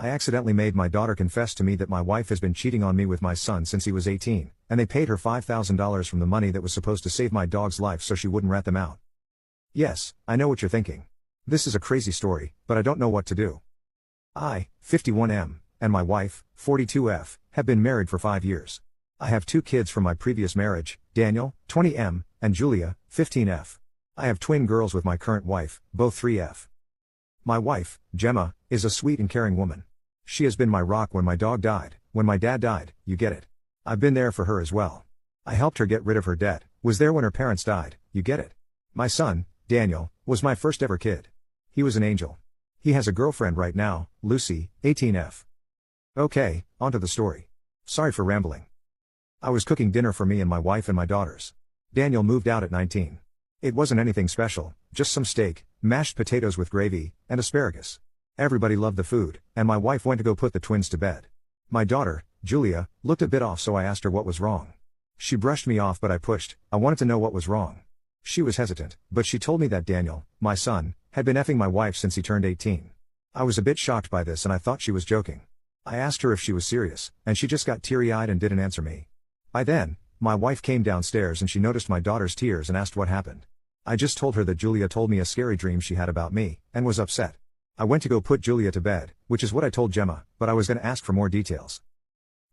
I accidentally made my daughter confess to me that my wife has been cheating on me with my son since he was 18, and they paid her $5,000 from the money that was supposed to save my dog's life so she wouldn't rat them out. Yes, I know what you're thinking. This is a crazy story, but I don't know what to do. I, 51M, and my wife, 42F, have been married for 5 years. I have 2 kids from my previous marriage, Daniel, 20M, and Julia, 15F. I have twin girls with my current wife, both 3F. My wife, Gemma, is a sweet and caring woman. She has been my rock when my dog died, when my dad died, you get it. I've been there for her as well. I helped her get rid of her debt, was there when her parents died, you get it. My son, Daniel, was my first ever kid. He was an angel. He has a girlfriend right now, Lucy, 18F. Okay, on to the story. Sorry for rambling. I was cooking dinner for me and my wife and my daughters. Daniel moved out at 19. It wasn't anything special, just some steak, mashed potatoes with gravy, and asparagus. Everybody loved the food, and my wife went to go put the twins to bed. My daughter, Julia, looked a bit off, so I asked her what was wrong. She brushed me off, but I pushed. I wanted to know what was wrong. She was hesitant, but she told me that Daniel, my son, had been effing my wife since he turned 18. I was a bit shocked by this and I thought she was joking. I asked her if she was serious, and she just got teary-eyed and didn't answer me. By then, my wife came downstairs and she noticed my daughter's tears and asked what happened. I just told her that Julia told me a scary dream she had about me, and was upset. I went to go put Julia to bed, which is what I told Gemma, but I was going to ask for more details.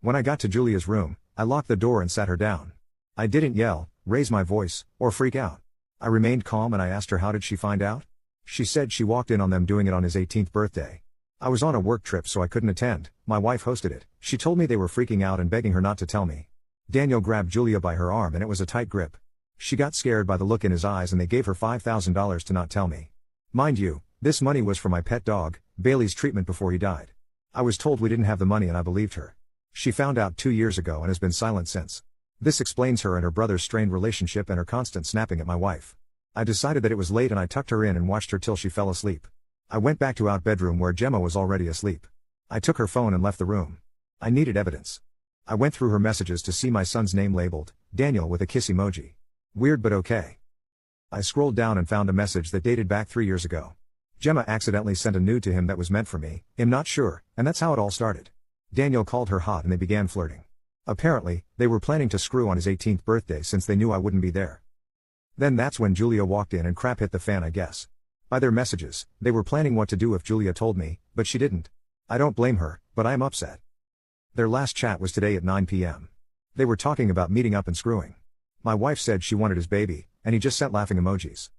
When I got to Julia's room, I locked the door and sat her down. I didn't yell, raise my voice, or freak out. I remained calm and I asked her how did she find out? She said she walked in on them doing it on his 18th birthday. I was on a work trip so I couldn't attend, my wife hosted it. She told me they were freaking out and begging her not to tell me. Daniel grabbed Julia by her arm and it was a tight grip. She got scared by the look in his eyes and they gave her $5,000 to not tell me. Mind you, this money was for my pet dog, Bailey's treatment before he died. I was told we didn't have the money and I believed her. She found out 2 years ago and has been silent since. This explains her and her brother's strained relationship and her constant snapping at my wife. I decided that it was late and I tucked her in and watched her till she fell asleep. I went back to our bedroom where Gemma was already asleep. I took her phone and left the room. I needed evidence. I went through her messages to see my son's name labeled, Daniel with a kiss emoji. Weird but okay. I scrolled down and found a message that dated back 3 years ago. Gemma accidentally sent a nude to him that was meant for me, I'm not sure, and that's how it all started. Daniel called her hot and they began flirting. Apparently, they were planning to screw on his 18th birthday since they knew I wouldn't be there. Then that's when Julia walked in and crap hit the fan, I guess. By their messages, they were planning what to do if Julia told me, but she didn't. I don't blame her, but I am upset. Their last chat was today at 9 p.m. They were talking about meeting up and screwing. My wife said she wanted his baby, and he just sent laughing emojis.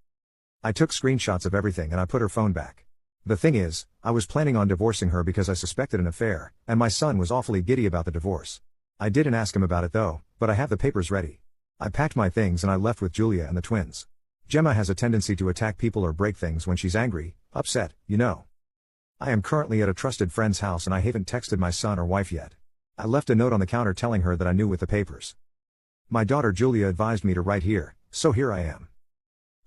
I took screenshots of everything and I put her phone back. The thing is, I was planning on divorcing her because I suspected an affair, and my son was awfully giddy about the divorce. I didn't ask him about it though, but I have the papers ready. I packed my things and I left with Julia and the twins. Gemma has a tendency to attack people or break things when she's angry, upset, you know. I am currently at a trusted friend's house and I haven't texted my son or wife yet. I left a note on the counter telling her that I knew with the papers. My daughter Julia advised me to write here, so here I am.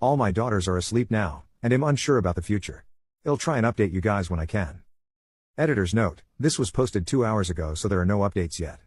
All my daughters are asleep now, and I'm unsure about the future. I'll try and update you guys when I can. Editor's note, this was posted 2 hours ago so there are no updates yet.